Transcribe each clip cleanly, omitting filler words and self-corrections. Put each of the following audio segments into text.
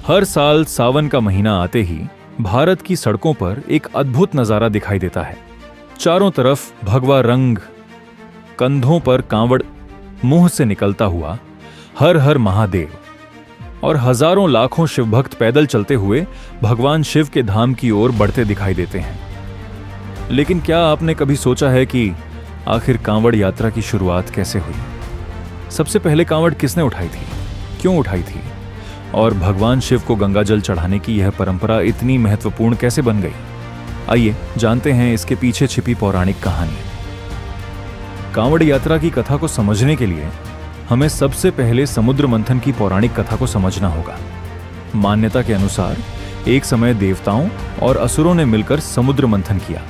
हर साल सावन का महीना आते ही भारत की सड़कों पर एक अद्भुत नजारा दिखाई देता है। चारों तरफ भगवा रंग, कंधों पर कांवड़ मुंह से निकलता हुआ हर हर महादेव, और हजारों लाखों शिवभक्त पैदल चलते हुए भगवान शिव के धाम की ओर बढ़ते दिखाई देते हैं। लेकिन क्या आपने कभी सोचा है कि आखिर कांवड़ यात्रा की शुरुआत कैसे हुई? सबसे पहले कांवड़ किसने उठाई थी, क्यों उठाई थी, और भगवान शिव को गंगाजल चढ़ाने की यह परंपरा इतनी महत्वपूर्ण कैसे बन गई? आइए जानते हैं इसके पीछे छिपी पौराणिक कहानी। कांवड़ यात्रा की कथा को समझने के लिए हमें सबसे पहले समुद्र मंथन की पौराणिक कथा को समझना होगा। मान्यता के अनुसार एक समय देवताओं और असुरों ने मिलकर समुद्र मंथन किया।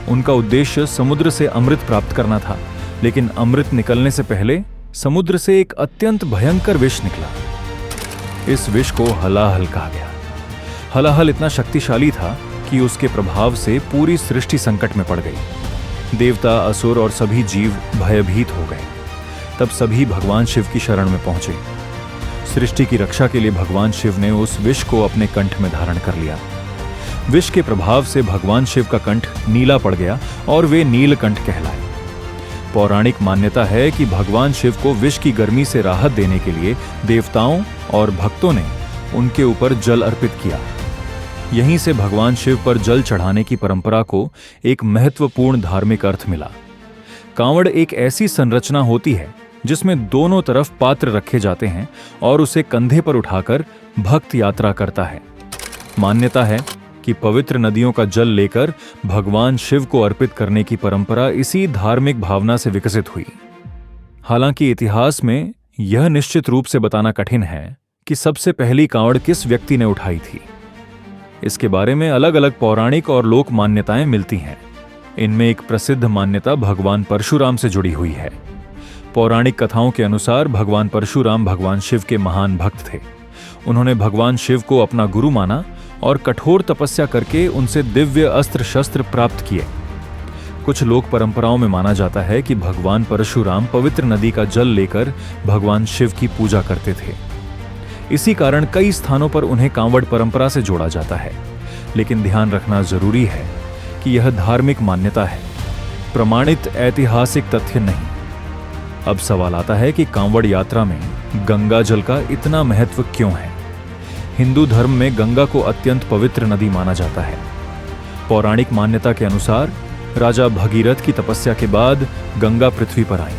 उनका उद्देश्य समुद्र से अमृत प्राप्त करना था, लेकिन अमृत निकलने से पहले समुद्र से एक अत्यंत भयंकर विष निकला। इस विष को हलाहल कहा गया। हलाहल इतना शक्तिशाली था कि उसके प्रभाव से पूरी सृष्टि संकट में पड़ गई। देवता, असुर और सभी जीव भयभीत हो गए। तब सभी भगवान शिव की शरण में पहुंचे। सृष्टि की रक्षा के लिए भगवान शिव ने उस विष को अपने कंठ में धारण कर लिया। विष के प्रभाव से भगवान शिव का कंठ नीला पड़ गया और वे नीलकंठ कहलाए। पौराणिक मान्यता है कि भगवान शिव को विष की गर्मी से राहत देने के लिए देवताओं और भक्तों ने उनके ऊपर जल अर्पित किया। यहीं से भगवान शिव पर जल चढ़ाने की परंपरा को एक महत्वपूर्ण धार्मिक अर्थ मिला। कांवड़ एक ऐसी संरचना होती है जिसमें दोनों तरफ पात्र रखे जाते हैं और उसे कंधे पर उठाकर भक्त यात्रा करता है। मान्यता है कि पवित्र नदियों का जल लेकर भगवान शिव को अर्पित करने की परंपरा इसी धार्मिक भावना से विकसित हुई। हालांकि इतिहास में यह निश्चित रूप से बताना कठिन है कि सबसे पहली कांवड़ किस व्यक्ति ने उठाई थी। इसके बारे में अलग अलग पौराणिक और लोक मान्यताएं मिलती हैं। इनमें एक प्रसिद्ध मान्यता भगवान परशुराम से जुड़ी हुई है। पौराणिक कथाओं के अनुसार भगवान परशुराम भगवान शिव के महान भक्त थे। उन्होंने भगवान शिव को अपना गुरु माना और कठोर तपस्या करके उनसे दिव्य अस्त्र शस्त्र प्राप्त किए। कुछ लोक परंपराओं में माना जाता है कि भगवान परशुराम पवित्र नदी का जल लेकर भगवान शिव की पूजा करते थे। इसी कारण कई स्थानों पर उन्हें कांवड़ परंपरा से जोड़ा जाता है। लेकिन ध्यान रखना जरूरी है कि यह धार्मिक मान्यता है, प्रमाणित ऐतिहासिक तथ्य नहीं। अब सवाल आता है कि कांवड़ यात्रा में गंगा जल का इतना महत्व क्यों है? हिंदू धर्म में गंगा को अत्यंत पवित्र नदी माना जाता है। पौराणिक मान्यता के अनुसार राजा भगीरथ की तपस्या के बाद गंगा पृथ्वी पर आई।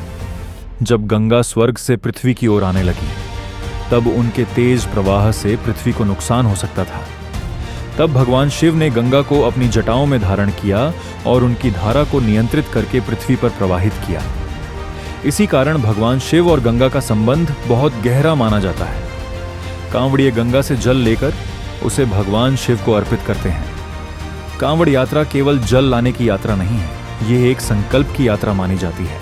जब गंगा स्वर्ग से पृथ्वी की ओर आने लगी, तब उनके तेज प्रवाह से पृथ्वी को नुकसान हो सकता था। तब भगवान शिव ने गंगा को अपनी जटाओं में धारण किया और उनकी धारा को नियंत्रित करके पृथ्वी पर प्रवाहित किया। इसी कारण भगवान शिव और गंगा का संबंध बहुत गहरा माना जाता है। कांवड़िए गंगा से जल लेकर उसे भगवान शिव को अर्पित करते हैं। कांवड़ यात्रा केवल जल लाने की यात्रा नहीं है, ये एक संकल्प की यात्रा मानी जाती है।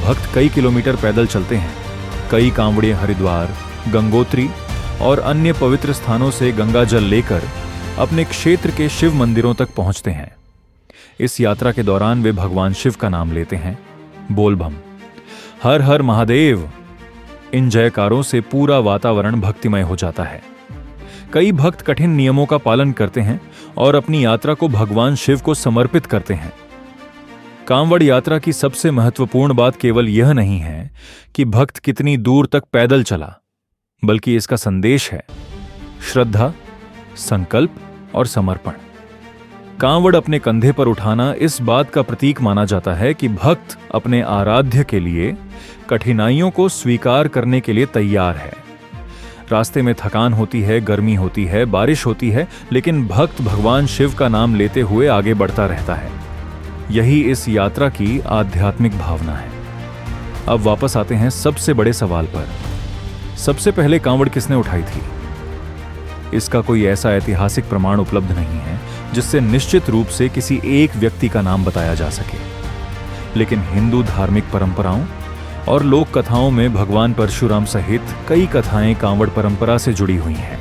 भक्त कई किलोमीटर पैदल चलते हैं। कई कांवड़िए हरिद्वार, गंगोत्री और अन्य पवित्र स्थानों से गंगा जल लेकर अपने क्षेत्र के शिव मंदिरों तक पहुंचते हैं। इस यात्रा के दौरान वे भगवान शिव का नाम लेते हैं, बोल बम, हर हर महादेव। इन जयकारों से पूरा वातावरण भक्तिमय हो जाता है। कई भक्त कठिन नियमों का पालन करते हैं और अपनी यात्रा को भगवान शिव को समर्पित करते हैं। कांवड़ यात्रा की सबसे महत्वपूर्ण बात केवल यह नहीं है कि भक्त कितनी दूर तक पैदल चला, बल्कि इसका संदेश है श्रद्धा, संकल्प और समर्पण। कांवड़ अपने कंधे पर उठाना इस बात का प्रतीक माना जाता है कि भक्त अपने आराध्य के लिए कठिनाइयों को स्वीकार करने के लिए तैयार है। रास्ते में थकान होती है, गर्मी होती है, बारिश होती है, लेकिन भक्त भगवान शिव का नाम लेते हुए आगे बढ़ता रहता है। यही इस यात्रा की आध्यात्मिक भावना है। अब वापस आते हैं सबसे बड़े सवाल पर। सबसे पहले कांवड़ किसने उठाई थी? इसका कोई ऐसा ऐतिहासिक प्रमाण उपलब्ध नहीं है जिससे निश्चित रूप से किसी एक व्यक्ति का नाम बताया जा सके। लेकिन हिंदू धार्मिक परंपराओं और लोक कथाओं में भगवान परशुराम सहित कई कथाएं कांवड़ परंपरा से जुड़ी हुई हैं।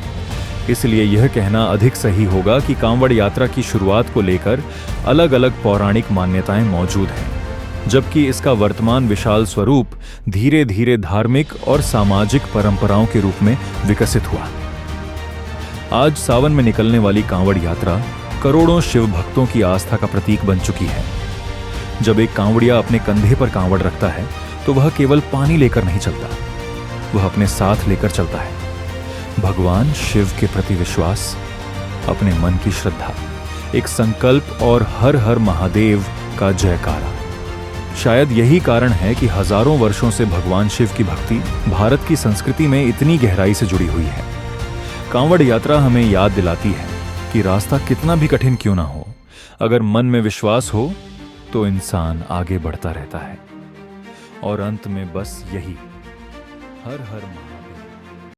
इसलिए यह कहना अधिक सही होगा कि कांवड़ यात्रा की शुरुआत को लेकर अलग अलग पौराणिक मान्यताएं मौजूद हैं, जबकि इसका वर्तमान विशाल स्वरूप धीरे धीरे धार्मिक और सामाजिक परंपराओं के रूप में विकसित हुआ। आज सावन में निकलने वाली कांवड़ यात्रा करोड़ों शिव भक्तों की आस्था का प्रतीक बन चुकी है। जब एक कांवड़िया अपने कंधे पर कांवड़ रखता है तो वह केवल पानी लेकर नहीं चलता, वह अपने साथ लेकर चलता है भगवान शिव के प्रति विश्वास, अपने मन की श्रद्धा, एक संकल्प और हर हर महादेव का जयकारा। शायद यही कारण है कि हजारों वर्षों से भगवान शिव की भक्ति भारत की संस्कृति में इतनी गहराई से जुड़ी हुई है। कांवड़ यात्रा हमें याद दिलाती है कि रास्ता कितना भी कठिन क्यों ना हो, अगर मन में विश्वास हो तो इंसान आगे बढ़ता रहता है। और अंत में बस यही, हर हर महादेव।